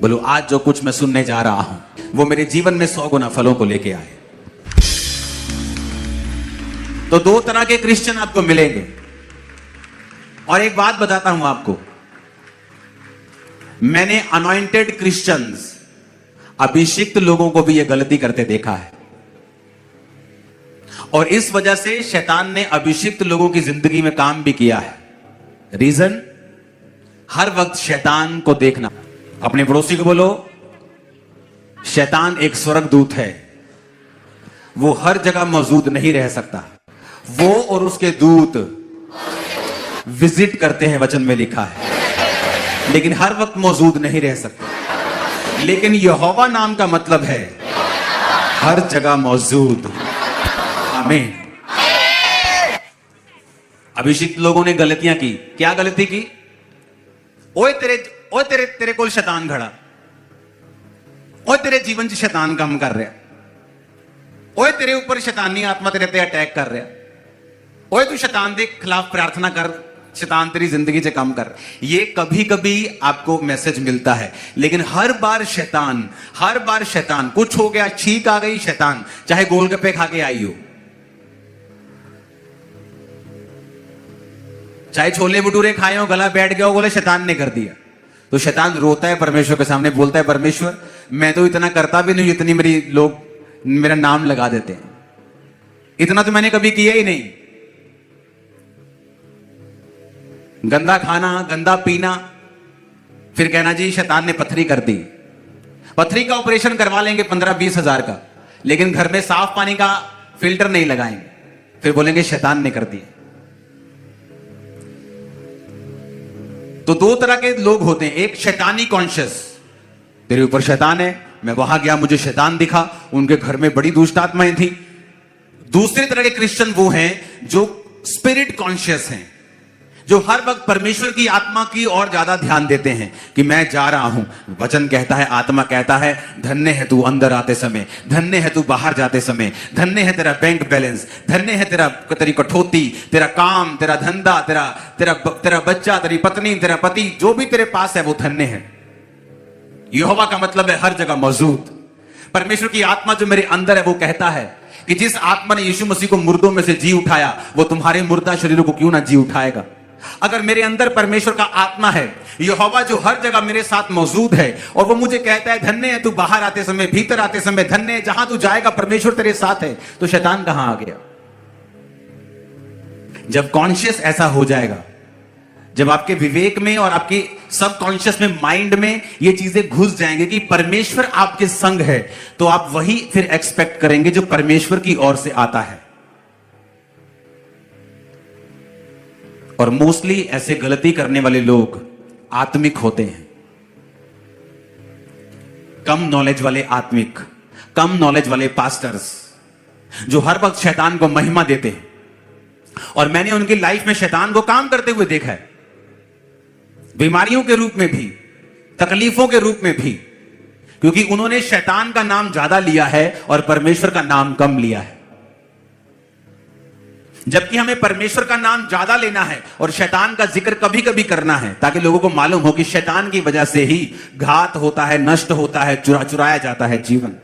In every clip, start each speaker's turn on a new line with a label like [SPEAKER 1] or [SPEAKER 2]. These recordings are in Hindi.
[SPEAKER 1] बोलो आज जो कुछ मैं सुनने जा रहा हूं वो मेरे जीवन में 100 गुना फलों को लेके आए। तो दो तरह के क्रिश्चियन आपको मिलेंगे। और एक बात बताता हूं आपको, मैंने अनॉइंटेड क्रिश्चियंस, अभिषिक्त लोगों को भी यह गलती करते देखा है। और इस वजह से शैतान ने अभिषिक्त लोगों की जिंदगी में काम भी किया है। रीजन, हर वक्त शैतान को देखना। अपने पड़ोसी को बोलो, शैतान एक स्वर्गदूत है, वो हर जगह मौजूद नहीं रह सकता। वो और उसके दूत विजिट करते हैं, वचन में लिखा है, लेकिन हर वक्त मौजूद नहीं रह सकते। लेकिन यहोवा नाम का मतलब है हर जगह मौजूद। आमीन। अभिषिक्त लोगों ने गलतियां की। क्या गलती की? ओए तेरे कोल शैतान खड़ा, ओए तेरे जीवन च शैतान काम कर रहा, ओए तेरे ऊपर शैतानी आत्मा तेरे पे अटैक कर रहा, ओए तू शैतान के खिलाफ प्रार्थना कर, शैतान तेरी जिंदगी से काम कर। ये कभी कभी आपको मैसेज मिलता है, लेकिन हर बार शैतान कुछ हो गया, छींक आ गई, शैतान चाहे गोलगप्पे खा के आई हो, चाहे छोले भटूरे खाए हो, गला बैठ गया हो, बोले शैतान ने कर दिया। तो शैतान रोता है परमेश्वर के सामने, बोलता है परमेश्वर मैं तो इतना करता भी नहीं, इतनी मेरी लोग मेरा नाम लगा देते हैं, इतना तो मैंने कभी किया ही नहीं। गंदा खाना, गंदा पीना, फिर कहना जी शैतान ने पथरी कर दी। पथरी का ऑपरेशन करवा लेंगे 15-20 हजार का, लेकिन घर में साफ पानी का फिल्टर नहीं लगाएंगे, फिर बोलेंगे शैतान ने कर दिया। तो दो तरह के लोग होते हैं, एक शैतानी कॉन्शियस, तेरे ऊपर शैतान है, मैं वहां गया मुझे शैतान दिखा, उनके घर में बड़ी दुष्ट आत्माएं थी। दूसरी तरह के क्रिश्चियन वो हैं जो स्पिरिट कॉन्शियस हैं, जो हर वक्त परमेश्वर की आत्मा की और ज्यादा ध्यान देते हैं कि मैं जा रहा हूं। वचन कहता है, आत्मा कहता है, धन्य है तू अंदर आते समय, धन्य है तू बाहर जाते समय, धन्य है तेरा बैंक बैलेंस, धन्य है तेरी कठौती, तेरा काम, तेरा धंधा, तेरा बच्चा, तेरी पत्नी, तेरा पति, जो भी तेरे पास है वो धन्य है। यहोवा का मतलब है हर जगह मौजूद। परमेश्वर की आत्मा जो मेरे अंदर है वो कहता है कि जिस आत्मा ने यीशु मसीह को मुर्दों में से जी उठाया, वो तुम्हारे मुर्दा शरीरों को क्यों ना जी उठाएगा। अगर मेरे अंदर परमेश्वर का आत्मा है, यहोवा जो हर जगह मेरे साथ मौजूद है, और वो मुझे कहता है धन्य है तू बाहर आते समय, भीतर आते समय, धन्य है जहां तू जाएगा परमेश्वर तेरे साथ है, तो शैतान कहां आ गया। जब कॉन्शियस ऐसा हो जाएगा, जब आपके विवेक में और आपके सबकॉन्शियस में, माइंड में ये चीजें घुस जाएंगे कि परमेश्वर आपके संग है, तो आप वही फिर एक्सपेक्ट करेंगे जो परमेश्वर की ओर से आता है। और मोस्टली ऐसे गलती करने वाले लोग आत्मिक होते हैं, कम नॉलेज वाले आत्मिक, कम नॉलेज वाले पास्टर्स, जो हर वक्त शैतान को महिमा देते हैं। और मैंने उनकी लाइफ में शैतान को काम करते हुए देखा है, बीमारियों के रूप में भी, तकलीफों के रूप में भी, क्योंकि उन्होंने शैतान का नाम ज्यादा लिया है और परमेश्वर का नाम कम लिया है। जबकि हमें परमेश्वर का नाम ज्यादा लेना है और शैतान का जिक्र कभी कभी करना है, ताकि लोगों को मालूम हो कि शैतान की वजह से ही घात होता है, नष्ट होता है, चुराया जाता है जीवन।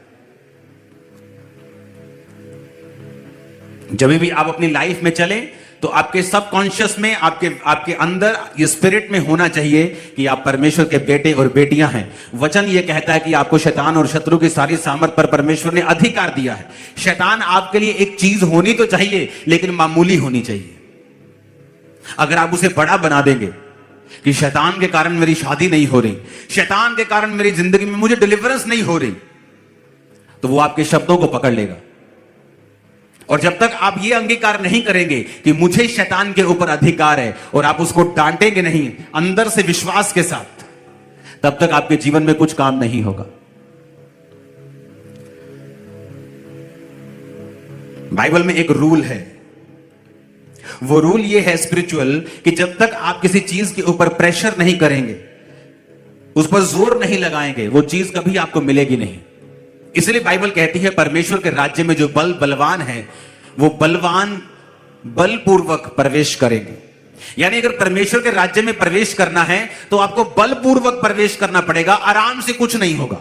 [SPEAKER 1] जब भी आप अपनी लाइफ में चलें तो आपके सबकॉन्शियस में, आपके अंदर ये स्पिरिट में होना चाहिए कि आप परमेश्वर के बेटे और बेटियां हैं। वचन ये कहता है कि आपको शैतान और शत्रु की सारी सामर्थ पर परमेश्वर ने अधिकार दिया है। शैतान आपके लिए एक चीज होनी तो चाहिए, लेकिन मामूली होनी चाहिए। अगर आप उसे बड़ा बना देंगे कि शैतान के कारण मेरी शादी नहीं हो रही, शैतान के कारण मेरी जिंदगी में मुझे डिलीवरेंस नहीं हो रही, तो वो आपके शब्दों को पकड़ लेगा। और जब तक आप ये अंगीकार नहीं करेंगे कि मुझे शैतान के ऊपर अधिकार है, और आप उसको डांटेंगे नहीं अंदर से विश्वास के साथ, तब तक आपके जीवन में कुछ काम नहीं होगा। बाइबल में एक रूल है, वो रूल ये है स्पिरिचुअल, कि जब तक आप किसी चीज के ऊपर प्रेशर नहीं करेंगे, उस पर जोर नहीं लगाएंगे, वो चीज कभी आपको मिलेगी नहीं। इसलिए बाइबल कहती है परमेश्वर के राज्य में जो बलवान है, वो बलवान बलपूर्वक प्रवेश करेंगे। यानी अगर परमेश्वर के राज्य में प्रवेश करना है तो आपको बलपूर्वक प्रवेश करना पड़ेगा, आराम से कुछ नहीं होगा।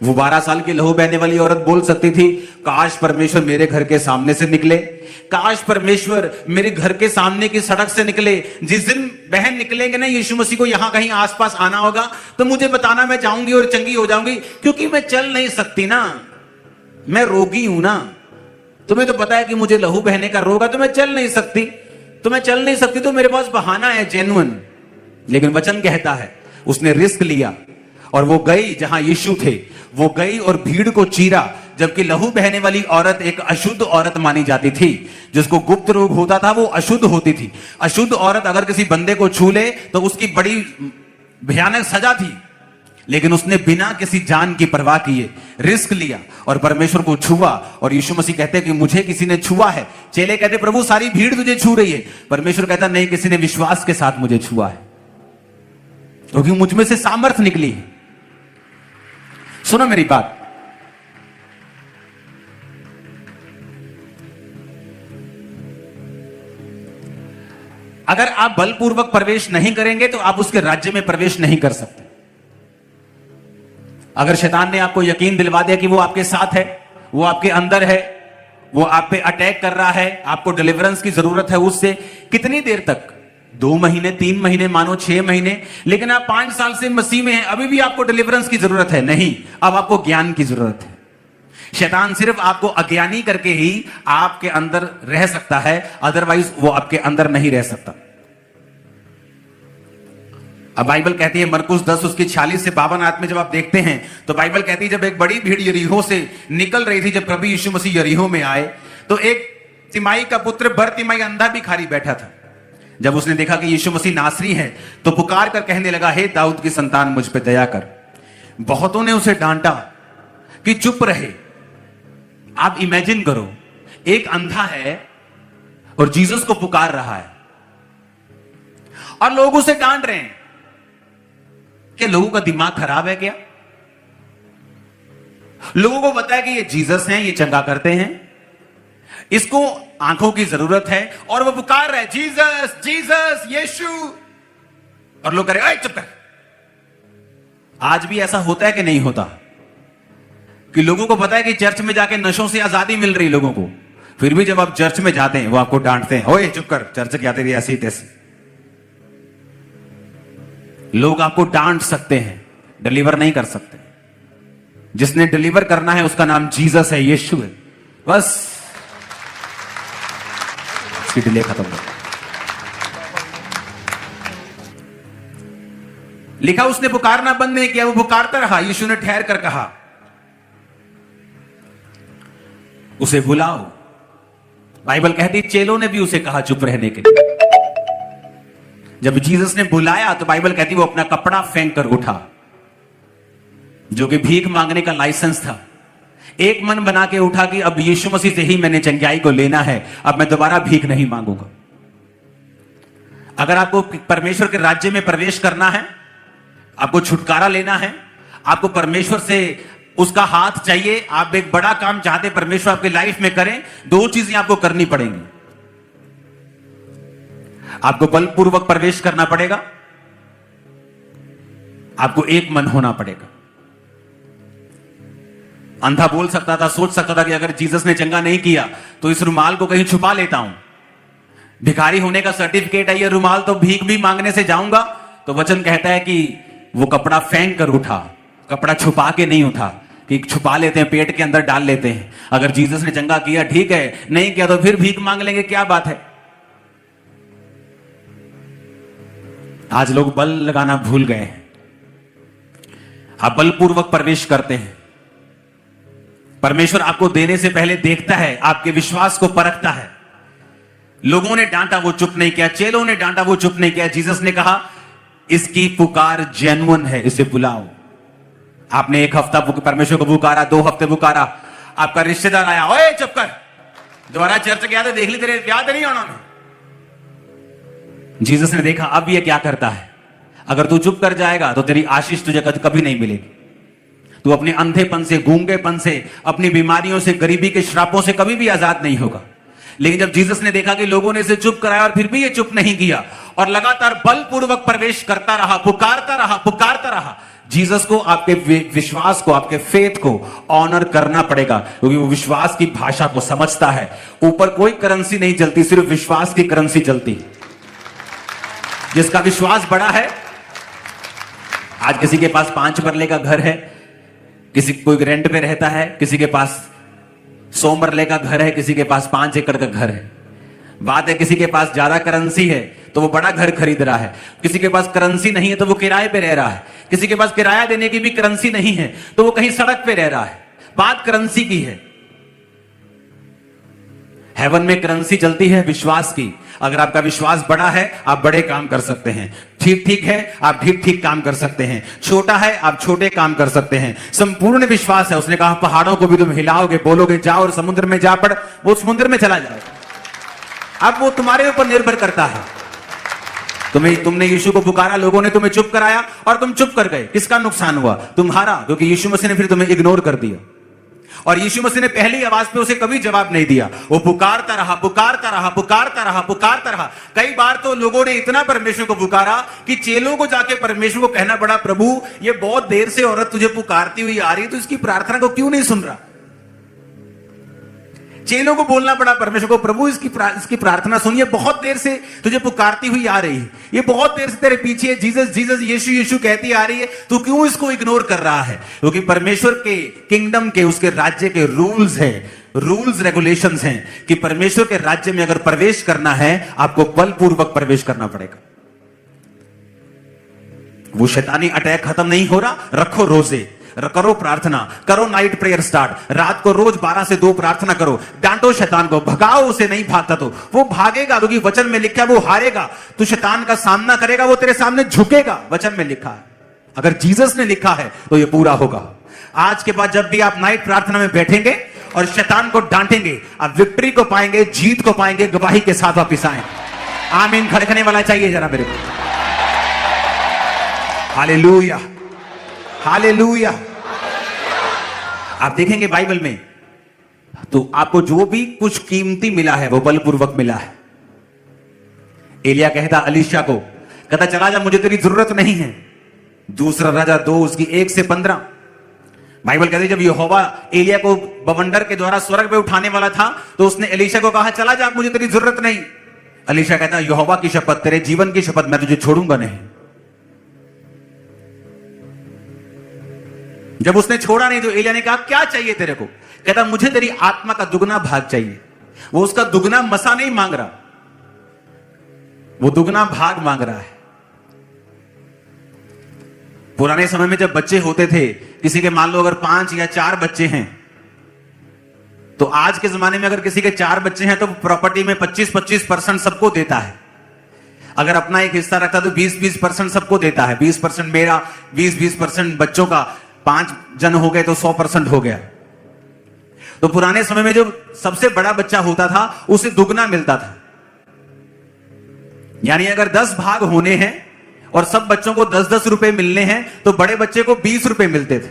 [SPEAKER 1] वो 12 साल की लहू बहने वाली औरत बोल सकती थी, काश परमेश्वर मेरे घर के सामने से निकले, काश परमेश्वर मेरे घर के सामने की सड़क से निकले। जिस दिन बहन निकलेंगे ना, यीशु मसीह को यहां कहीं आसपास आना होगा तो मुझे बताना, मैं जाऊंगी और चंगी हो जाऊंगी, क्योंकि मैं चल नहीं सकती ना, मैं रोगी हूं ना। तुम्हें तो पता है कि मुझे लहू बहने का रोग है, तो मैं चल नहीं सकती, तो मेरे पास बहाना है जेन्युइन। लेकिन वचन कहता है उसने रिस्क लिया और वो गई जहां यीशु थे, वो गई और भीड़ को चीरा। जबकि लहू बहने वाली औरत एक अशुद्ध औरत मानी जाती थी, जिसको गुप्त रोग होता था, वो अशुद्ध होती थी। अशुद्ध औरत अगर किसी बंदे को छू ले तो उसकी बड़ी भयानक सजा थी, लेकिन उसने बिना किसी जान की परवाह किए रिस्क लिया और परमेश्वर को छुआ। और यीशु मसीह कहते हैं कि मुझे किसी ने छुआ है। चेले कहते प्रभु सारी भीड़ तुझे छू रही है। परमेश्वर कहता नहीं, किसी ने विश्वास के साथ मुझे छुआ है, क्योंकि मुझ में से सामर्थ्य निकली है। सुनो मेरी बात, अगर आप बलपूर्वक प्रवेश नहीं करेंगे तो आप उसके राज्य में प्रवेश नहीं कर सकते। अगर शैतान ने आपको यकीन दिलवा दिया कि वो आपके साथ है, वो आपके अंदर है, वो आप पे अटैक कर रहा है, आपको डिलीवरेंस की जरूरत है उससे, कितनी देर तक? 2 महीने, 3 महीने, मानो 6 महीने, लेकिन आप 5 साल से मसीह में हैं, अभी भी आपको डिलीवरेंस की जरूरत है? नहीं, अब आपको ज्ञान की जरूरत है। शैतान सिर्फ आपको अज्ञानी करके ही आपके अंदर रह सकता है, अदरवाइज वो आपके अंदर नहीं रह सकता। अब बाइबल कहती है मरकुस 10 उसकी 46 से 52 आयत में जब आप देखते हैं तो बाइबल कहती है जब एक बड़ी भीड़ यरीहो से निकल रही थी, जब प्रभु यीशु मसीह यरीहो में आए, तो एक तिमाई का पुत्र बरतिमाई अंधा भिखारी बैठा था। जब उसने देखा कि यीशु मसीह नासरी है तो पुकार कर कहने लगा, हे दाऊद की संतान मुझ पे दया कर। बहुतों ने उसे डांटा कि चुप रहे। आप इमेजिन करो, एक अंधा है और जीसस को पुकार रहा है और लोग उसे डांट रहे हैं। क्या लोगों का दिमाग खराब है क्या? लोगों को पता है कि ये जीसस हैं, ये चंगा करते हैं, इसको आंखों की जरूरत है और वो पुकार रहा है, जीसस जीसस यीशु, और लोग कह रहे चुप कर। आज भी ऐसा होता है कि नहीं होता कि लोगों को पता है कि चर्च में जाके नशों से आजादी मिल रही लोगों को, फिर भी जब आप चर्च में जाते हैं वो आपको डांटते हैं, ओए चुप कर, चर्च क्या तेरी ऐसी तैसी। लोग आपको डांट सकते हैं, डिलीवर नहीं कर सकते। जिसने डिलीवर करना है उसका नाम जीसस है, यीशु है, बस उसकी डिले खत्म हो। लिखा उसने पुकारना बंद नहीं किया, वो पुकारता रहा। यीशु ने ठहर कर कहा, उसे बुलाओ। बाइबल कहती चेलों ने भी उसे कहा चुप रहने के लिए। जब जीसस ने बुलाया तो बाइबल कहती वो अपना कपड़ा फेंक कर उठा, जो कि भीख मांगने का लाइसेंस था। एक मन बना के उठा कि अब यीशु मसीह से ही मैंने चंगाई को लेना है, अब मैं दोबारा भीख नहीं मांगूंगा। अगर आपको परमेश्वर के राज्य में प्रवेश करना है, आपको छुटकारा लेना है, आपको परमेश्वर से उसका हाथ चाहिए, आप एक बड़ा काम चाहते परमेश्वर आपकी लाइफ में करें, 2 चीजें आपको करनी पड़ेंगी। आपको बलपूर्वक प्रवेश करना पड़ेगा, आपको एक मन होना पड़ेगा। अंधा बोल सकता था, सोच सकता था कि अगर जीसस ने चंगा नहीं किया तो इस रुमाल को कहीं छुपा लेता हूं, भिखारी होने का सर्टिफिकेट है ये रुमाल, तो भीख भी मांगने से जाऊंगा। तो वचन कहता है कि वो कपड़ा फेंक कर उठा, कपड़ा छुपा के नहीं उठा कि छुपा लेते हैं, पेट के अंदर डाल लेते हैं। अगर जीसस ने चंगा किया ठीक है, नहीं किया तो फिर भीख मांग लेंगे, क्या बात है। आज लोग बल लगाना भूल गए हैं। आप बलपूर्वक प्रवेश करते हैं। परमेश्वर आपको देने से पहले देखता है, आपके विश्वास को परखता है। लोगों ने डांटा, वो चुप नहीं किया, चेलों ने डांटा, वो चुप नहीं किया। जीसस ने कहा इसकी पुकार जेन्युइन है, इसे बुलाओ। आपने 1 हफ्ता परमेश्वर को पुकारा, 2 हफ्ते पुकारा, आपका रिश्तेदार आया, ओए चुप कर, दोबारा चर्च गया तो देख ली तेरे क्या नहीं होना। जीसस ने देखा अब ये क्या करता है, अगर तू चुप कर जाएगा तो तेरी आशीष तुझे कभी नहीं मिलेगी। तू अपने अंधेपन से, गूंगेपन से, अपनी बीमारियों से, गरीबी के श्रापों से कभी भी आजाद नहीं होगा। लेकिन जब जीसस ने देखा कि लोगों ने इसे चुप कराया और फिर भी ये चुप नहीं किया और लगातार बलपूर्वक प्रवेश करता रहा, पुकारता रहा, जीसस को आपके विश्वास को, आपके फेथ को ऑनर करना पड़ेगा, क्योंकि वो विश्वास की भाषा को समझता है। ऊपर कोई करेंसी नहीं चलती, सिर्फ विश्वास की करेंसी चलती। जिसका विश्वास बड़ा है, आज किसी के पास 5 मरले का घर है, किसी कोई रेंट पे रहता है, किसी के पास 100 मरले का घर है, किसी के पास 5 एकड़ का घर है। बात है किसी के पास ज्यादा करेंसी है तो वो बड़ा घर खरीद रहा है, किसी के पास करेंसी नहीं है तो वो किराए पे रह रहा है, किसी के पास किराया देने की भी करेंसी नहीं है तो वो कहीं सड़क पे रह रहा है। बात करेंसी की है। हेवन में करेंसी चलती है विश्वास की। अगर आपका विश्वास बड़ा है आप बड़े काम कर सकते हैं, ठीक है आप ठीक काम कर सकते हैं, छोटा है आप छोटे काम कर सकते हैं। संपूर्ण विश्वास है। उसने कहा पहाड़ों को भी तुम हिलाओगे, बोलोगे जाओ और समुद्र में जा पड़, वो समुद्र में चला जाएगा। अब वो तुम्हारे ऊपर निर्भर करता है। तुमने यीशु को पुकारा, लोगों ने तुम्हें चुप कराया और तुम चुप कर गए, किसका नुकसान हुआ? तुम्हारा, क्योंकि यीशु मसीह ने फिर तुम्हें इग्नोर कर दिया। और यीशु मसीह ने पहली आवाज पे उसे कभी जवाब नहीं दिया। वो पुकारता रहा। कई बार तो लोगों ने इतना परमेश्वर को पुकारा कि चेलों को जाके परमेश्वर को कहना पड़ा, प्रभु ये बहुत देर से औरत तुझे पुकारती हुई आ रही है, तो इसकी प्रार्थना को क्यों नहीं सुन रहा? चेलों को बोलना पड़ा परमेश्वर को, प्रभु इसकी प्रार्थना सुनिए, बहुत देर से तुझे पुकारती हुई आ रही है, ये बहुत देर से तेरे पीछे जीसस यीशु कहती आ रही है, तू क्यों इसको इग्नोर कर रहा है? क्योंकि परमेश्वर के किंगडम के, उसके राज्य के रूल्स रेगुलेशंस हैं कि परमेश्वर के राज्य में अगर प्रवेश करना है आपको बलपूर्वक प्रवेश करना पड़ेगा। वो शैतानी अटैक खत्म नहीं हो रहा, रखो रोजे, करो प्रार्थना, करो नाइट प्रेयर स्टार्ट, रात को रोज 12 से 2 प्रार्थना करो, डांटो शैतान को, भगाओ उसे, नहीं भागता तो वो भागेगा, क्योंकि वचन में लिखा है वो हारेगा। तू शैतान का सामना करेगा, वो तेरे सामने झुकेगा, वचन में लिखा है। अगर जीसस ने लिखा है तो ये पूरा होगा। आज के बाद जब भी आप नाइट प्रार्थना में बैठेंगे और शैतान को डांटेंगे, आप विक्ट्री को पाएंगे, जीत को पाएंगे, गवाही के साथ वापिस आए। आमीन खड़कने वाला चाहिए जरा मेरे को। Hallelujah, hallelujah. आप देखेंगे बाइबल में तो आपको जो भी कुछ कीमती मिला है वो बलपूर्वक मिला है। एलिया कहता अलीशा को, कहता चला जा, मुझे तेरी जरूरत नहीं है। दूसरा राजा 2 उसकी 1 से 15 बाइबल कहती जब यहोवा एलिया को बवंडर के द्वारा स्वर्ग पे उठाने वाला था तो उसने एलीशा को कहा चला जा, मुझे तेरी जरूरत नहीं। अलीशा कहता यहोवा की शपथ, तेरे जीवन की शपथ, मैं तुझे छोड़ूंगा नहीं। जब उसने छोड़ा नहीं तो एलिया ने कहा क्या चाहिए तेरे को? कहता मुझे तेरी आत्मा का दुगना भाग चाहिए। वो उसका दुगना मसा नहीं मांग रहा, वो दुगना भाग मांग रहा है। पुराने समय में जब बच्चे होते थे, किसी के मान लो अगर 5 या 4 बच्चे हैं, तो आज के जमाने में अगर किसी के 4 बच्चे हैं तो प्रॉपर्टी में 25% सबको देता है। अगर अपना एक हिस्सा रखता तो 20% सबको देता है। 20% मेरा, 20% बच्चों का, 5 जन हो गए तो 100% हो गया। तो पुराने समय में जो सबसे बड़ा बच्चा होता था उसे दुगना मिलता था। यानी अगर 10 भाग होने हैं और सब बच्चों को 10-10 रुपए मिलने हैं तो बड़े बच्चे को 20 रुपए मिलते थे।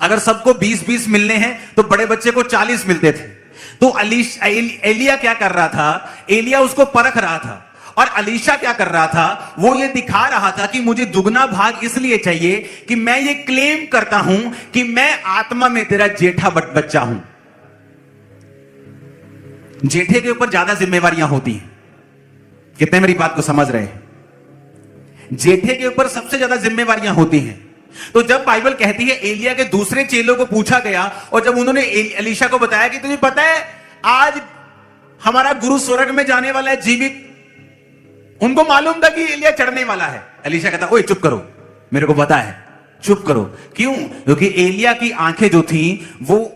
[SPEAKER 1] अगर सबको 20-20 मिलने हैं तो बड़े बच्चे को 40 मिलते थे। तो एलिया क्या कर रहा था? एलिया उसको परख रहा था। और अलीशा क्या कर रहा था? वो ये दिखा रहा था कि मुझे दुगना भाग इसलिए चाहिए कि मैं ये क्लेम करता हूं कि मैं आत्मा में तेरा जेठा बच्चा हूं। जेठे के ऊपर ज्यादा जिम्मेवारियां होती हैं। कितने मेरी बात को समझ रहे हैं? जेठे के ऊपर सबसे ज्यादा जिम्मेवारियां होती हैं। तो जब बाइबल कहती है एलिया के दूसरे चेलों को पूछा गया और जब उन्होंने अलीशा को बताया कि तुझे पता है आज हमारा गुरु स्वर्ग में जाने वाला है जीवित, उनको मालूम था कि एलिया चढ़ने वाला है। अलीशा कहता ओए चुप करो, मेरे को पता है, चुप करो। क्यों? क्योंकि एलिया की आंखें जो थी वो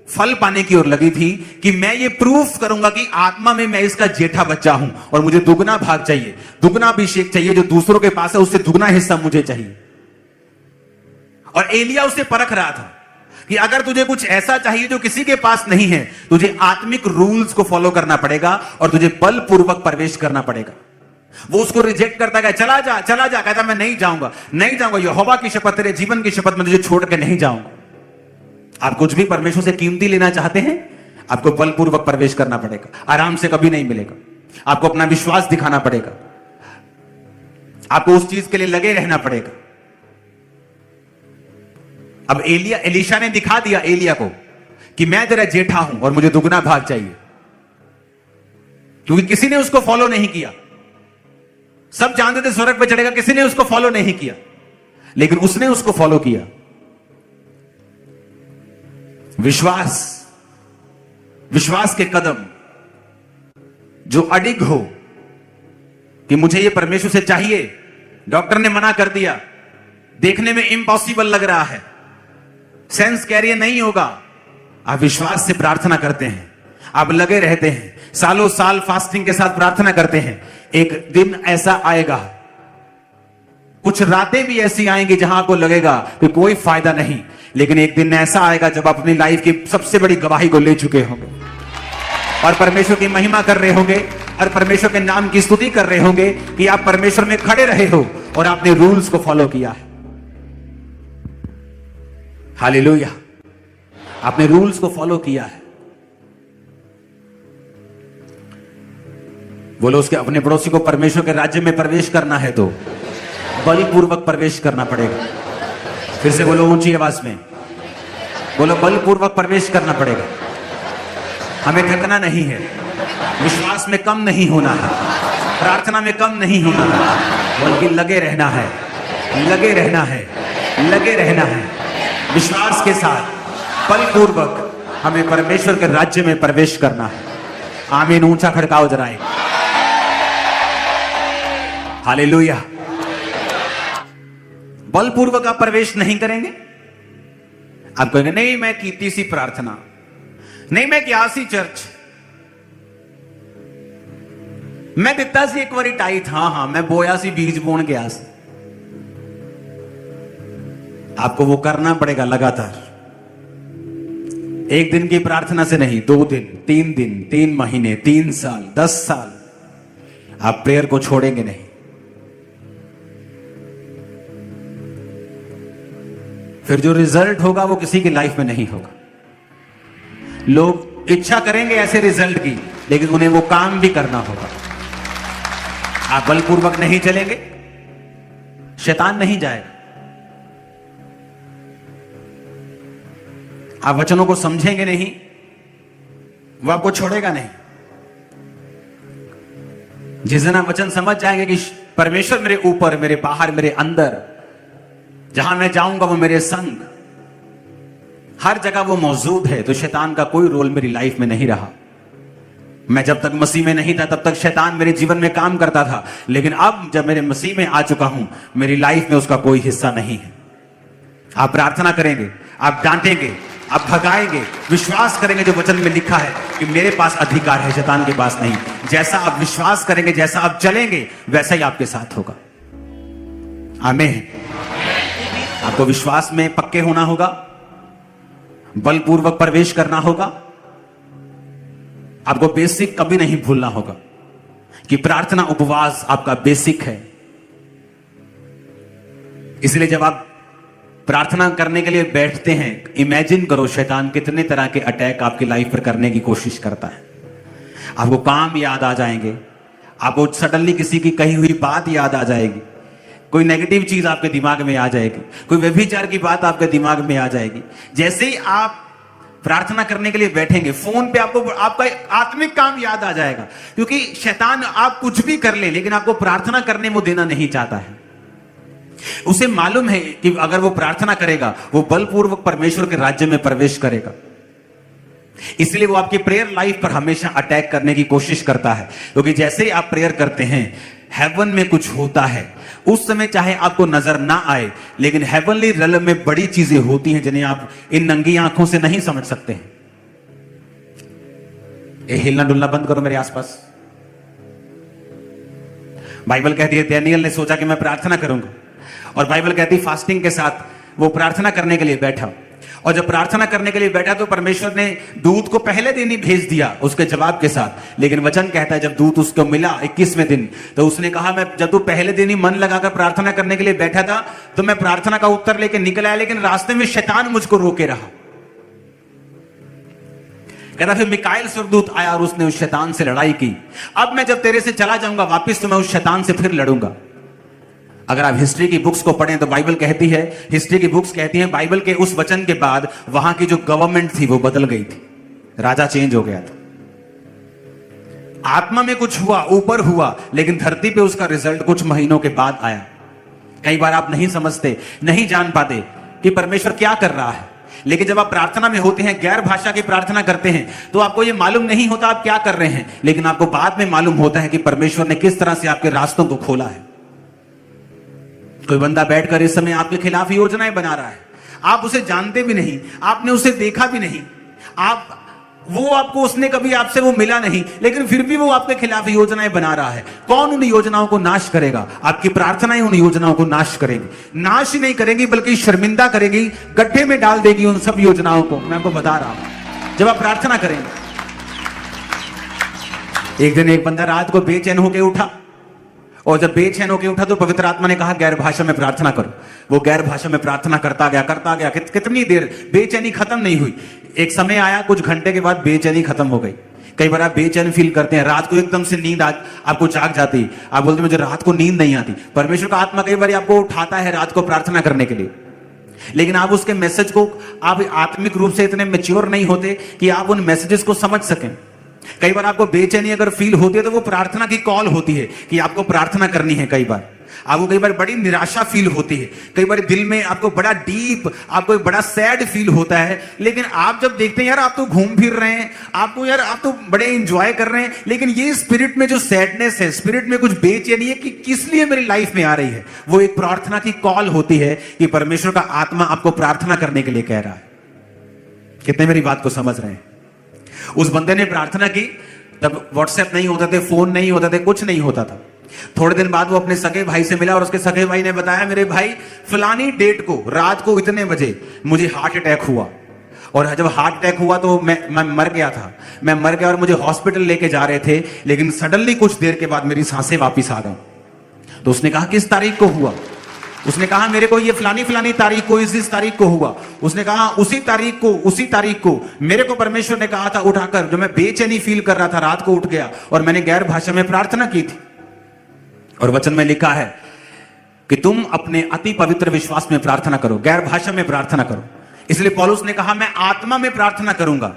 [SPEAKER 1] फल पाने की ओर लगी थी कि मैं ये प्रूफ करूंगा कि आत्मा में मैं इसका जेठा बच्चा हूं और मुझे दुगना भाग चाहिए, दुगना अभिषेक चाहिए। जो दूसरों के पास है उससे दुगना हिस्सा मुझे चाहिए। और एलिया उसे परख रहा था कि अगर तुझे कुछ ऐसा चाहिए जो किसी के पास नहीं है, तुझे आत्मिक रूल्स को फॉलो करना पड़ेगा और तुझे बलपूर्वक प्रवेश करना पड़ेगा। वो उसको रिजेक्ट करता गया, चला जा चला जा। कहता मैं नहीं जाऊंगा, नहीं जाऊंगा, यहोवा की शपथ, तेरे जीवन की शपथ, मैं तुझे छोड़ के नहीं जाऊंगा। आप कुछ भी परमेश्वर से कीमती लेना चाहते हैं, आपको बलपूर्वक प्रवेश करना पड़ेगा, आराम से कभी नहीं मिलेगा। आपको अपना विश्वास दिखाना पड़ेगा, आपको उस चीज के लिए लगे रहना पड़ेगा। अब एलीशा ने दिखा दिया एलिया को कि मैं तेरा जेठा हूं और मुझे दुगना भाग चाहिए, क्योंकि किसी ने उसको फॉलो नहीं किया। सब जानते थे स्वर्ग पे चढ़ेगा, किसी ने उसको फॉलो नहीं किया, लेकिन उसने उसको फॉलो किया। विश्वास के कदम जो अडिग हो कि मुझे ये परमेश्वर से चाहिए। डॉक्टर ने मना कर दिया, देखने में इम्पॉसिबल लग रहा है, सेंस कैरियर नहीं होगा। आप विश्वास से प्रार्थना करते हैं, आप लगे रहते हैं, सालों साल फास्टिंग के साथ प्रार्थना करते हैं। एक दिन ऐसा आएगा, कुछ रातें भी ऐसी आएंगी जहां आपको लगेगा कि कोई फायदा नहीं, लेकिन एक दिन ऐसा आएगा जब आप अपनी लाइफ की सबसे बड़ी गवाही को ले चुके होंगे और परमेश्वर की महिमा कर रहे होंगे और परमेश्वर के नाम की स्तुति कर रहे होंगे कि आप परमेश्वर में खड़े रहे हो और आपने रूल्स को फॉलो किया है। हालेलुया, आपने रूल्स को फॉलो किया है। बोलो, उसके अपने पड़ोसी को परमेश्वर के राज्य में प्रवेश करना है तो बलपूर्वक प्रवेश करना पड़ेगा। फिर से बोलो ऊंची आवाज में, बोलो बलपूर्वक प्रवेश करना पड़ेगा। हमें थकना नहीं है, विश्वास में कम नहीं होना है, प्रार्थना में कम नहीं होना है, बल्कि लगे रहना है, लगे रहना है, लगे रहना है। विश्वास के साथ बलपूर्वक हमें परमेश्वर के राज्य में प्रवेश करना है। आमीन, ऊंचा खड़काओ जरा। हालेलुया। बलपूर्वक आप प्रवेश नहीं करेंगे। आप कहेंगे नहीं मैं कीती सी प्रार्थना, नहीं मैं गया सी चर्च, मैं दिता सी एक बारी टाइट, हाँ मैं बोया सी बीज बोन गया सी। आपको वो करना पड़ेगा लगातार, एक दिन की प्रार्थना से नहीं, 2 दिन, 3 महीने, 3 साल, 10 साल आप प्रेयर को छोड़ेंगे नहीं। फिर जो रिजल्ट होगा वो किसी की लाइफ में नहीं होगा। लोग इच्छा करेंगे ऐसे रिजल्ट की, लेकिन उन्हें वो काम भी करना होगा। आप बलपूर्वक नहीं चलेंगे, शैतान नहीं जाएगा। आप वचनों को समझेंगे नहीं, वो आपको छोड़ेगा नहीं। जिस दिन आप वचन समझ जाएंगे कि परमेश्वर मेरे ऊपर, मेरे बाहर, मेरे अंदर, जहां मैं जाऊंगा वो मेरे संग, हर जगह वो मौजूद है, तो शैतान का कोई रोल मेरी लाइफ में नहीं रहा। मैं जब तक मसीह में नहीं था तब तक शैतान मेरे जीवन में काम करता था, लेकिन अब जब मेरे मसीह में आ चुका हूं, मेरी लाइफ में उसका कोई हिस्सा नहीं है। आप प्रार्थना करेंगे, आप डांटेंगे, आप भगाएंगे, विश्वास करेंगे जो वचन में लिखा है कि मेरे पास अधिकार है, शैतान के पास नहीं। जैसा आप विश्वास करेंगे, जैसा आप चलेंगे, वैसा ही आपके साथ होगा। आमीन। आपको विश्वास में पक्के होना होगा, बलपूर्वक प्रवेश करना होगा। आपको बेसिक कभी नहीं भूलना होगा कि प्रार्थना, उपवास आपका बेसिक है। इसलिए जब आप प्रार्थना करने के लिए बैठते हैं, इमेजिन करो शैतान कितने तरह के अटैक आपकी लाइफ पर करने की कोशिश करता है। आपको काम याद आ जाएंगे, आपको सडनली किसी की कही हुई बात याद आ जाएगी, कोई नेगेटिव चीज आपके दिमाग में आ जाएगी, कोई व्यभिचार की बात आपके दिमाग में आ जाएगी। जैसे ही आप प्रार्थना करने के लिए बैठेंगे, फोन पे आपको आपका आत्मिक काम याद आ जाएगा, क्योंकि शैतान आप कुछ भी कर ले, लेकिन आपको प्रार्थना करने वो देना नहीं चाहता है। उसे मालूम है कि अगर वो प्रार्थना करेगा, वो बलपूर्वक परमेश्वर के राज्य में प्रवेश करेगा। इसलिए वो आपकी प्रेयर लाइफ पर हमेशा अटैक करने की कोशिश करता है, क्योंकि जैसे ही आप प्रेयर करते हैं, हेवन में कुछ होता है। उस समय चाहे आपको नजर ना आए, लेकिन हेवनली रेलम में बड़ी चीजें होती हैं जिन्हें आप इन नंगी आंखों से नहीं समझ सकते हैं। ये हिलना डुलना बंद करो मेरे आसपास। बाइबल कहती है दानियेल ने सोचा कि मैं प्रार्थना करूंगा, और बाइबल कहती है फास्टिंग के साथ वो प्रार्थना करने के लिए बैठा, और जब प्रार्थना करने के लिए बैठा तो परमेश्वर ने दूत को पहले दिन ही भेज दिया उसके जवाब के साथ। लेकिन वचन कहता है जब दूत उसको मिला 21वें दिन, तो उसने कहा मैं जब तू पहले दिन ही मन लगाकर प्रार्थना करने के लिए बैठा था तो मैं प्रार्थना का उत्तर लेके निकल आया, लेकिन रास्ते में शैतान मुझको रोके रहा, कहता फिर मिकाएल स्वर्गदूत आया और उसने उस शैतान से लड़ाई की। अब मैं जब तेरे से चला जाऊंगा वापिस तो मैं उस शैतान से फिर लड़ूंगा। अगर आप हिस्ट्री की बुक्स को पढ़ें तो बाइबल कहती है, हिस्ट्री की बुक्स कहती हैं बाइबल के उस वचन के बाद वहां की जो गवर्नमेंट थी वो बदल गई थी, राजा चेंज हो गया था। आत्मा में कुछ हुआ, ऊपर हुआ, लेकिन धरती पे उसका रिजल्ट कुछ महीनों के बाद आया। कई बार आप नहीं समझते, नहीं जान पाते कि परमेश्वर क्या कर रहा है, लेकिन जब आप प्रार्थना में होते हैं, गैर भाषा की प्रार्थना करते हैं, तो आपको यह मालूम नहीं होता आप क्या कर रहे हैं, लेकिन आपको बाद में मालूम होता है कि परमेश्वर ने किस तरह से आपके रास्तों को खोला है। कोई बंदा बैठकर इस समय आपके खिलाफ योजनाएं बना रहा है, आप उसे जानते भी नहीं, आपने उसे देखा भी नहीं, उसने कभी आपसे वो मिला नहीं, लेकिन फिर भी वो आपके खिलाफ योजनाएं बना रहा है। कौन उन योजनाओं को नाश करेगा? आपकी प्रार्थनाएं उन योजनाओं को नाश करेंगी। नाश ही नहीं करेंगी बल्कि शर्मिंदा करेंगी, गड्ढे में डाल देगी उन सब योजनाओं को। मैं आपको बता रहा हूं, जब आप प्रार्थना करेंगे। एक दिन एक बंदा रात को बेचैन होकर उठा, और जब बेचैन होकर उठा तो पवित्र आत्मा ने कहा गैर भाषा में प्रार्थना करो। वो गैर भाषा में प्रार्थना करता गया, कितनी देर बेचैनी खत्म नहीं हुई। एक समय आया, कुछ घंटे के बाद बेचैनी खत्म हो गई। कई बार आप बेचैन फील करते हैं, रात को एकदम से नींद आपको जाग जाती, आप बोलते मुझे रात को नींद नहीं आती। परमेश्वर का आत्मा कई बार आपको उठाता है रात को प्रार्थना करने के लिए, लेकिन आप उसके मैसेज को, आप आत्मिक रूप से इतने मैच्योर नहीं होते कि आप उन मैसेजेस को समझ सकें। कई बार आपको बेचैनी अगर फील होती है तो वो प्रार्थना की कॉल होती है कि आपको प्रार्थना करनी है। कई बार आपको बड़ी निराशा फील होती है, कई बार दिल में आपको बड़ा डीप, आपको बड़ा सैड फील होता है, लेकिन आप जब देखते हैं यार आप तो घूम फिर रहे हैं, आप तो बड़े एंजॉय कर रहे हैं, लेकिन ये स्पिरिट में जो सैडनेस है, स्पिरिट में कुछ बेचैनी है कि किस लिए मेरी लाइफ में आ रही है, वो एक प्रार्थना की कॉल होती है कि परमेश्वर का आत्मा आपको प्रार्थना करने के लिए कह रहा है। कितने मेरी बात को समझ रहे हैं? उस बंदे ने प्रार्थना की, तब व्हाट्सएप नहीं होते थे, फोन नहीं होते थे, कुछ नहीं होता था। थोड़े दिन बाद वो अपने सगे भाई से मिला और उसके सगे भाई ने बताया मेरे भाई फलानी डेट को रात को इतने बजे मुझे हार्ट अटैक हुआ, और जब हार्ट अटैक हुआ तो मैं मर गया था, मैं मर गया और मुझे हॉस्पिटल लेके जा रहे थे, लेकिन सडनली कुछ देर के बाद मेरी सांसें वापिस आ गई। तो उसने कहा किस तारीख को हुआ? उसने कहा मेरे को ये फलानी तारीख को, इस तारीख को हुआ। उसने कहा उसी तारीख को मेरे को परमेश्वर ने कहा था उठाकर, जो मैं बेचैनी फील कर रहा था रात को उठ गया और मैंने गैर भाषा में प्रार्थना की थी। और वचन में लिखा है कि तुम अपने अति पवित्र विश्वास में प्रार्थना करो, गैर भाषा में प्रार्थना करो। इसलिए पौलुस ने कहा मैं आत्मा में प्रार्थना करूंगा,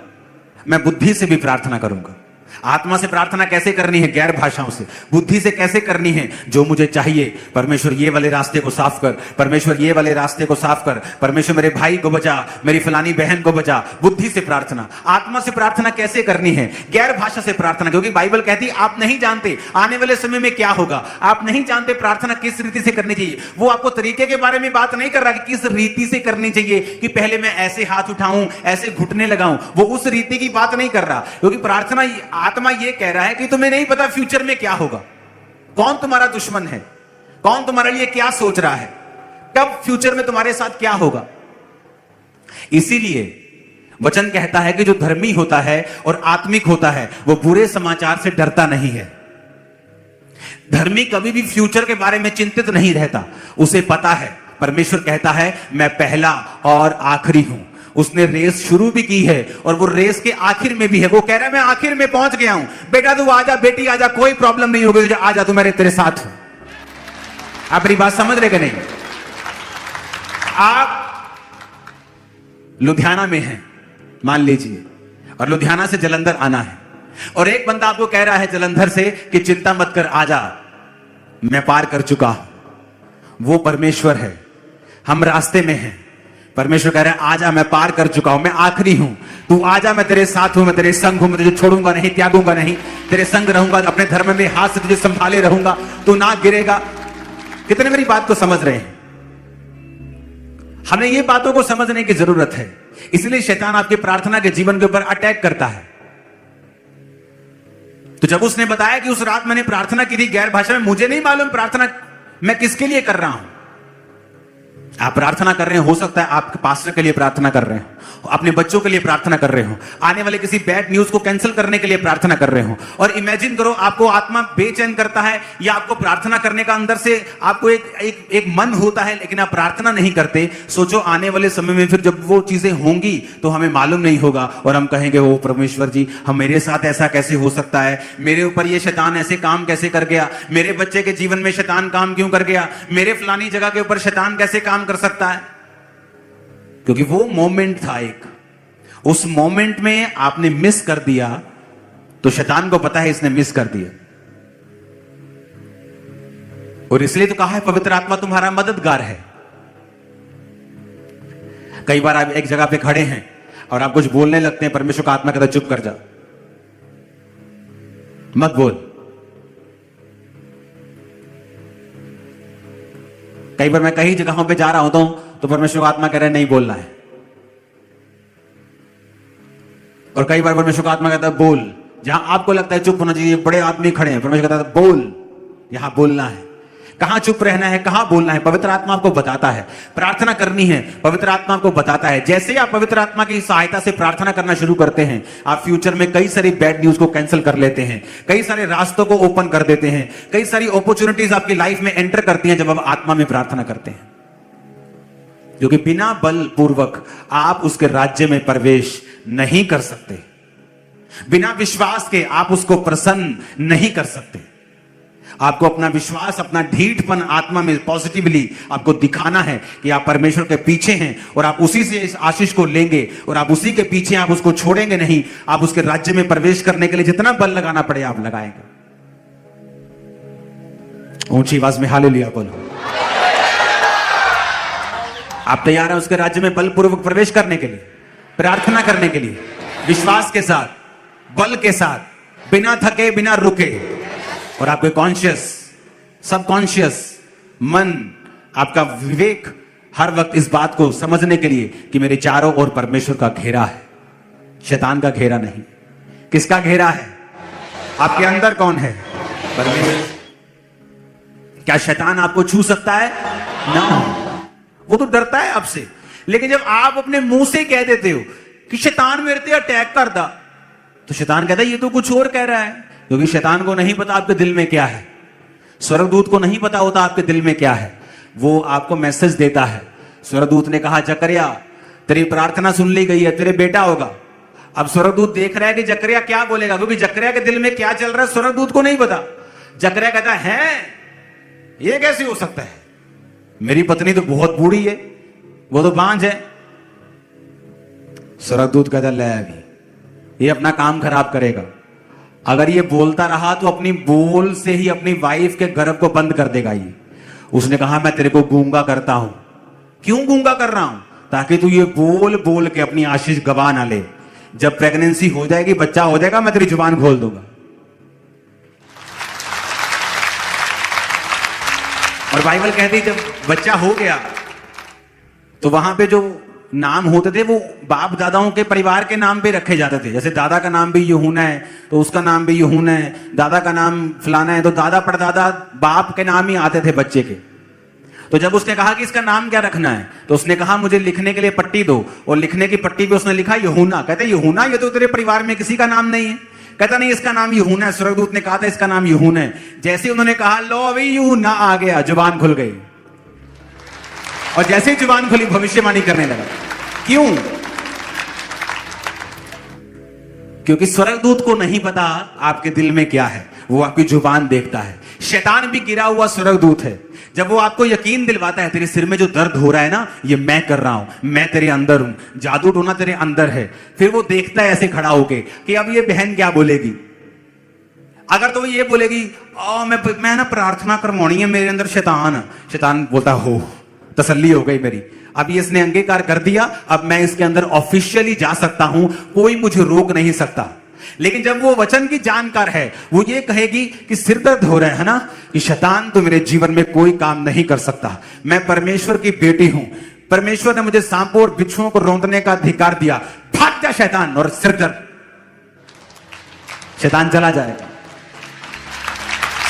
[SPEAKER 1] मैं बुद्धि से भी प्रार्थना करूंगा। आत्मा से प्रार्थना कैसे करनी है? गैर भाषाओं से। बुद्धि से कैसे करनी है? जो मुझे चाहिए, परमेश्वर ये वाले रास्ते को साफ कर, परमेश्वर ये वाले रास्ते को साफ कर, परमेश्वर मेरे भाई को बचा, मेरी फलानी बहन को बचा। बुद्धि से प्रार्थना। आत्मा से प्रार्थना कैसे करनी है? गैर भाषा से प्रार्थना, क्योंकि बाइबल कहती है आप नहीं जानते आने वाले समय में क्या होगा, आप नहीं जानते प्रार्थना किस रीति से करनी चाहिए। वो आपको तरीके के बारे में बात नहीं कर रहा कि किस रीति से करनी चाहिए, कि पहले मैं ऐसे हाथ उठाऊं, ऐसे घुटने लगाऊं, वो उस रीति की बात नहीं कर रहा। क्योंकि प्रार्थना, आत्मा ये कह रहा है कि तुम्हें नहीं पता फ्यूचर में क्या होगा, कौन तुम्हारा दुश्मन है, कौन तुम्हारे लिए क्या सोच रहा है, कब फ्यूचर में तुम्हारे साथ क्या होगा। इसीलिए वचन कहता है कि जो धर्मी होता है और आत्मिक होता है वो बुरे समाचार से डरता नहीं है। धर्मी कभी भी फ्यूचर के बारे में चिंतित नहीं रहता, उसे पता है परमेश्वर कहता है मैं पहला और आखिरी हूं। उसने रेस शुरू भी की है और वो रेस के आखिर में भी है। वो कह रहा है मैं आखिर में पहुंच गया हूं, बेटा तू आजा, बेटी आजा, कोई प्रॉब्लम नहीं होगी, आजा तू, मेरे तेरे साथ हूं। आप मेरी बात समझ रहे कि नहीं? आप लुधियाना में हैं मान लीजिए, और लुधियाना से जलंधर आना है, और एक बंदा आपको कह रहा है जलंधर से कि चिंता मत कर, आजा, मैं पार कर चुका हूं। वो परमेश्वर है, हम रास्ते में हैं। परमेश्वर कह रहा है आजा, मैं पार कर चुका हूं, मैं आखिरी हूं, तू आजा, मैं तेरे साथ हूं, मैं तेरे संग हूं, मैं तुझे छोड़ूंगा नहीं, त्यागूंगा नहीं, तेरे संग रहूंगा, अपने धर्म में हाथ से तुझे संभाले रहूंगा, तू ना गिरेगा। कितने मेरी बात को समझ रहे हैं? हमें ये बातों को समझने की जरूरत है। इसलिए शैतान आपके प्रार्थना के जीवन के ऊपर अटैक करता है। तो जब उसने बताया कि उस रात मैंने प्रार्थना की थी गैर भाषा में, मुझे नहीं मालूम प्रार्थना मैं किसके लिए कर रहा हूं। आप प्रार्थना कर रहे हो सकता है आपके पास्टर के लिए प्रार्थना कर रहे हो, अपने बच्चों के लिए प्रार्थना कर रहे हो, आने वाले किसी बैड न्यूज को कैंसिल करने के लिए प्रार्थना कर रहे हो। और इमेजिन करो आपको आत्मा बेचैन करता है या आपको प्रार्थना करने का अंदर से आपको एक मन होता है, लेकिन आप प्रार्थना नहीं करते। सोचो आने वाले समय में फिर जब वो चीजें होंगी तो हमें मालूम नहीं होगा और हम कहेंगे ओ परमेश्वर जी, हम मेरे साथ ऐसा कैसे हो सकता है, मेरे ऊपर ये शैतान ऐसे काम कैसे कर गया, मेरे बच्चे के जीवन में शैतान काम क्यों कर गया, मेरे फलानी जगह के ऊपर शैतान कैसे काम कर सकता है। क्योंकि वो मोमेंट था एक, उस मोमेंट में आपने मिस कर दिया तो शैतान को पता है इसने मिस कर दिया, और इसलिए तो कहा है पवित्र आत्मा तुम्हारा मददगार है। कई बार आप एक जगह पे खड़े हैं और आप कुछ बोलने लगते हैं, परमेश्वर का आत्मा कहता है चुप कर जा, मत बोल। कई बार मैं कई जगहों पे जा रहा होता हूं तो परमेश्वर का आत्मा कह रहा है नहीं बोलना है, और कई बार परमेश्वर का आत्मा कहता है बोल। जहां आपको लगता है चुप होना चाहिए, बड़े आदमी खड़े हैं, परमेश्वर कहता है बोल, यहां बोलना है। कहां चुप रहना है, कहां बोलना है, पवित्र आत्मा आपको बताता है। प्रार्थना करनी है, पवित्र आत्मा आपको बताता है। जैसे आप पवित्र आत्मा की सहायता से प्रार्थना करना शुरू करते हैं, आप फ्यूचर में कई सारी बैड न्यूज को कैंसिल कर लेते हैं, कई सारे रास्तों को ओपन कर देते हैं, कई सारी अपॉर्चुनिटीज आपकी लाइफ में एंटर करती हैं जब आप आत्मा में प्रार्थना करते हैं। क्योंकि बिना बल पूर्वक आप उसके राज्य में प्रवेश नहीं कर सकते, बिना विश्वास के आप उसको प्रसन्न नहीं कर सकते। आपको अपना विश्वास, अपना ढीठपन आत्मा में पॉजिटिवली आपको दिखाना है कि आप परमेश्वर के पीछे हैं और आप उसी से इस आशीष को लेंगे और आप उसी के पीछे, आप उसको छोड़ेंगे नहीं। आप उसके राज्य में प्रवेश करने के लिए जितना बल लगाना पड़े आप लगाएंगे। ऊंची आवाज में हालेलुया बोलो। आप तैयार हैं उसके राज्य में बलपूर्वक प्रवेश करने के लिए, प्रार्थना करने के लिए, विश्वास के साथ, बल के साथ, बिना थके, बिना रुके। और आपके कॉन्शियस, सबकॉन्शियस मन, आपका विवेक हर वक्त इस बात को समझने के लिए कि मेरे चारों ओर परमेश्वर का घेरा है, शैतान का घेरा नहीं। किसका घेरा है? आपके अंदर कौन है? परमेश्वर। क्या शैतान आपको छू सकता है? ना, वो तो डरता है आपसे। लेकिन जब आप अपने मुंह से कह देते हो कि शैतान मेरे पे अटैक कर दा, तो शैतान कहता है ये तो कुछ और कह रहा है। क्योंकि शैतान को नहीं पता आपके दिल में क्या है, स्वर्गदूत को नहीं पता होता आपके दिल में क्या है। वो आपको मैसेज देता है। स्वर्गदूत ने कहा जकरिया तेरी प्रार्थना सुन ली गई है, तेरे बेटा होगा। अब स्वर्गदूत देख रहा है कि जकरिया क्या बोलेगा, क्योंकि जकरिया के दिल में क्या चल रहा है स्वर्गदूत को नहीं पता। जकरिया कहता है ये कैसे हो सकता है, मेरी पत्नी तो बहुत बूढ़ी है, वो तो बांझ है। स्वर्गदूत कहता ले अभी ये अपना काम खराब करेगा। अगर ये बोलता रहा तो अपनी बोल से ही अपनी वाइफ के गर्भ को बंद कर देगा ये। उसने कहा मैं तेरे को गूंगा करता हूं। क्यों गूंगा कर रहा हूं? ताकि तू ये बोल बोल के अपनी आशीष गवा ना ले। जब प्रेगनेंसी हो जाएगी, बच्चा हो जाएगा, मैं तेरी जुबान खोल दूंगा। और बाइबल कहती है जब बच्चा हो गया तो वहां पे जो नाम होते थे वो बाप दादाओं के परिवार के नाम पे रखे जाते थे। जैसे दादा का नाम भी यूहन्ना है तो उसका नाम भी यूहन्ना है, दादा का नाम फलाना है तो दादा परदादा बाप के नाम ही आते थे बच्चे के। तो जब उसने कहा कि इसका नाम क्या रखना है तो उसने कहा मुझे लिखने के लिए पट्टी दो, और लिखने की पट्टी पे उसने लिखा यूहन्ना। कहते यूहन्ना, ये तो तेरे परिवार में किसी का नाम नहीं है। कहता नहीं इसका नाम यूहन्ना है, स्वर्गदूत ने कहा था इसका नाम यूहन्ना है। जैसे उन्होंने कहा लो अभी यूहन्ना आ गया, जुबान खुल गई, और जैसे ही जुबान खुली भविष्यवाणी करने लगा। क्यों? क्योंकि स्वर्गदूत को नहीं पता आपके दिल में क्या है, वो आपकी जुबान देखता है। शैतान भी गिरा हुआ स्वर्गदूत है। जब वो आपको यकीन दिलवाता है तेरे सिर में जो दर्द हो रहा है ना, ये मैं कर रहा हूं, मैं तेरे अंदर हूं, जादू टोना तेरे अंदर है। फिर वो देखता है ऐसे खड़ा होके कि अब ये बहन क्या बोलेगी। अगर तो वो ये बोलेगी मैं ना प्रार्थना करवानी है, मेरे अंदर शैतान बोलता हो तसल्ली हो गई मेरी, अब ये इसने अंगीकार कर दिया, अब मैं इसके अंदर ऑफिशियली जा सकता हूं, कोई मुझे रोक नहीं सकता। लेकिन जब वो वचन की जानकार है, वो ये कहेगी कि सिर दर्द हो रहा है ना, कि शैतान तो मेरे जीवन में कोई काम नहीं कर सकता, मैं परमेश्वर की बेटी हूं, परमेश्वर ने मुझे सांपों और बिच्छुओं को रौंदने का अधिकार दिया, भाग जा शैतान, और सिर दर्द, शैतान चला जाएगा।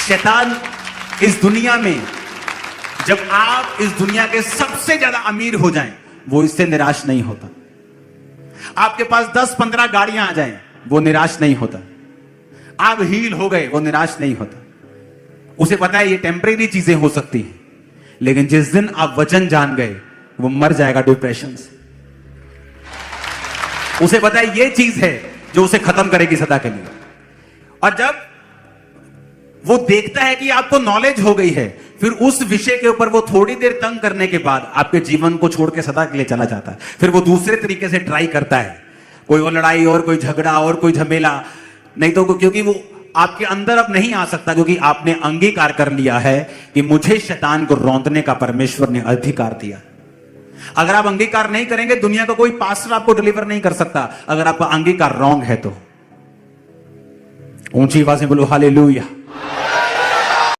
[SPEAKER 1] शैतान इस दुनिया में जब आप इस दुनिया के सबसे ज्यादा अमीर हो जाएं, वो इससे निराश नहीं होता। आपके पास 10-15 गाड़ियां आ जाएं, वो निराश नहीं होता। आप हील हो गए, वो निराश नहीं होता। उसे पता है ये टेम्परेरी चीजें हो सकती हैं, लेकिन जिस दिन आप वचन जान गए, वो मर जाएगा डिप्रेशन से। उसे पता है ये चीज है जो उसे खत्म करेगी सदा के लिए। और जब वो देखता है कि आपको नॉलेज हो गई है, फिर उस विषय के ऊपर वो थोड़ी देर तंग करने के बाद आपके जीवन को छोड़ के सदा के लिए चला जाता है। फिर वो दूसरे तरीके से ट्राई करता है, कोई और लड़ाई और कोई झगड़ा और कोई झमेला, नहीं तो क्योंकि वो आपके अंदर अब नहीं आ सकता, क्योंकि आपने अंगीकार कर लिया है कि मुझे शैतान को रौंदने का परमेश्वर ने अधिकार दिया। अगर आप अंगीकार नहीं करेंगे, दुनिया का कोई पास्टर आपको डिलीवर नहीं कर सकता। अगर आपका अंगीकार रॉन्ग है तो ऊंची आवाज में बोलो हालेलुया।